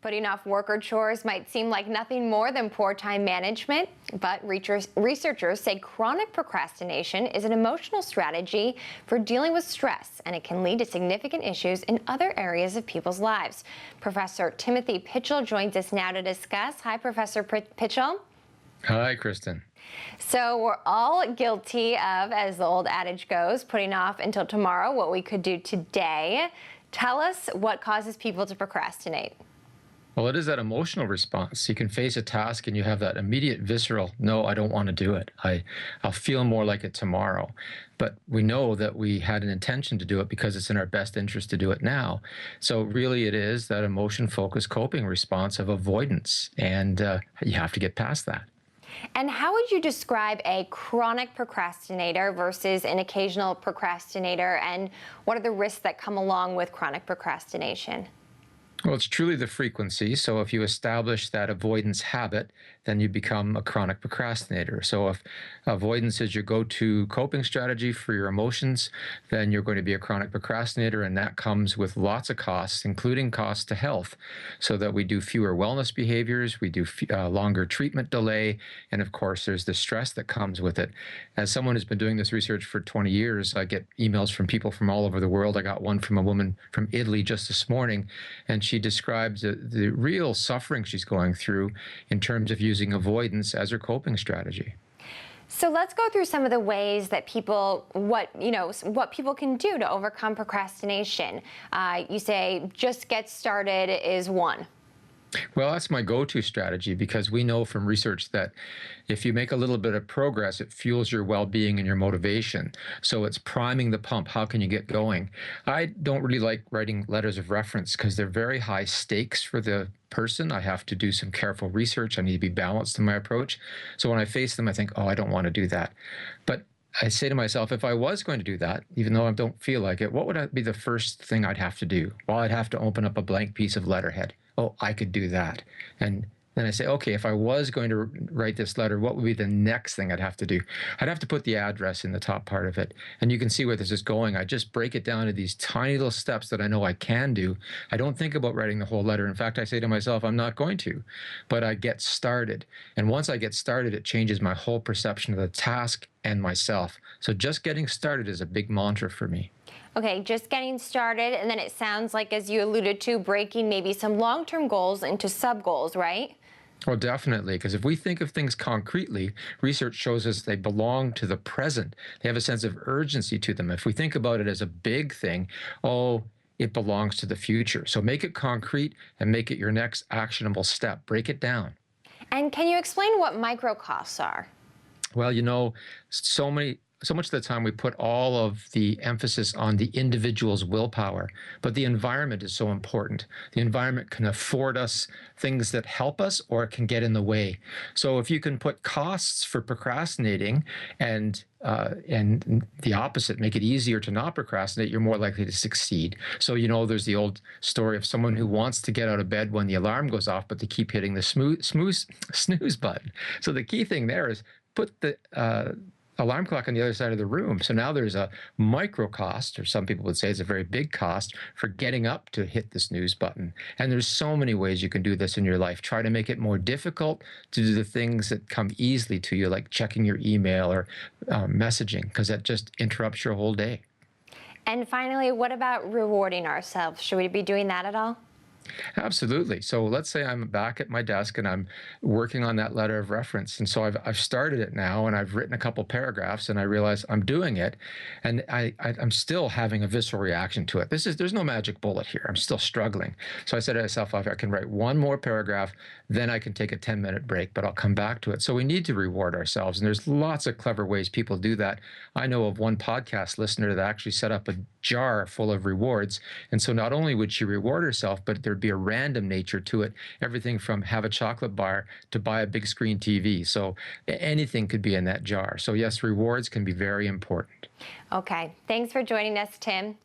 Putting off work or chores might seem like nothing more than poor time management, but researchers say chronic procrastination is an emotional strategy for dealing with stress, and it can lead to significant issues in other areas of people's lives. Professor Timothy Pychyl joins us now to discuss. Hi, Professor Pychyl. Hi, Kristen. So we're all guilty of, as the old adage goes, putting off until tomorrow what we could do today. Tell us what causes people to procrastinate. Well, it is that emotional response. You can face a task and you have that immediate visceral, no, I don't want to do it. I'll feel more like it tomorrow. But we know that we had an intention to do it because it's in our best interest to do it now. So really it is that emotion-focused coping response of avoidance. And you have to get past that. And how would you describe a chronic procrastinator versus an occasional procrastinator? And what are the risks that come along with chronic procrastination? Well, it's truly the frequency. So if you establish that avoidance habit, then you become a chronic procrastinator. So if avoidance is your go-to coping strategy for your emotions, then you're going to be a chronic procrastinator, and that comes with lots of costs, including costs to health, so that we do fewer wellness behaviors, we do longer treatment delay, and of course, there's the stress that comes with it. As someone who's been doing this research for 20 years, I get emails from people from all over the world. I got one from a woman from Italy just this morning, and she describes the real suffering she's going through in terms of using avoidance as her coping strategy. So let's go through some of the ways that what people can do to overcome procrastination. You say just get started is one. Well, that's my go-to strategy, because we know from research that if you make a little bit of progress, it fuels your well-being and your motivation. So it's priming the pump. How can you get going? I don't really like writing letters of reference because they're very high stakes for the person. I have to do some careful research. I need to be balanced in my approach. So when I face them, I think, oh, I don't want to do that. But I say to myself, if I was going to do that, even though I don't feel like it, what would be the first thing I'd have to do? Well, I'd have to open up a blank piece of letterhead. Oh, I could do that. And then I say, okay, if I was going to write this letter, what would be the next thing I'd have to do? I'd have to put the address in the top part of it. And you can see where this is going. I just break it down to these tiny little steps that I know I can do. I don't think about writing the whole letter. In fact, I say to myself, I'm not going to, but I get started. And once I get started, it changes my whole perception of the task and myself. So just getting started is a big mantra for me. Okay, just getting started, and then it sounds like, as you alluded to, breaking maybe some long-term goals into sub-goals, right? Well, definitely, because if we think of things concretely, research shows us they belong to the present. They have a sense of urgency to them. If we think about it as a big thing, oh, it belongs to the future. So make it concrete and make it your next actionable step. Break it down. And can you explain what micro costs are? Well, so much of the time we put all of the emphasis on the individual's willpower, but the environment is so important. The environment can afford us things that help us, or it can get in the way. So if you can put costs for procrastinating and the opposite, make it easier to not procrastinate, you're more likely to succeed. So, there's the old story of someone who wants to get out of bed when the alarm goes off, but they keep hitting the snooze button. So the key thing there is put the alarm clock on the other side of the room. So now there's a micro cost, or some people would say it's a very big cost, for getting up to hit the snooze button. And there's so many ways you can do this in your life. Try to make it more difficult to do the things that come easily to you, like checking your email or messaging, because that just interrupts your whole day. And finally, what about rewarding ourselves? Should we be doing that at all? Absolutely. So let's say I'm back at my desk and I'm working on that letter of reference. And so I've started it now, and I've written a couple paragraphs, and I realize I'm doing it, and I'm still having a visceral reaction to it. There's no magic bullet here. I'm still struggling. So I said to myself, if I can write one more paragraph, then I can take a 10-minute break, but I'll come back to it. So we need to reward ourselves. And there's lots of clever ways people do that. I know of one podcast listener that actually set up a jar full of rewards. And so not only would she reward herself, but there'd be a random nature to it. Everything from have a chocolate bar to buy a big screen TV. So anything could be in that jar. So yes, rewards can be very important. Okay. Thanks for joining us, Tim.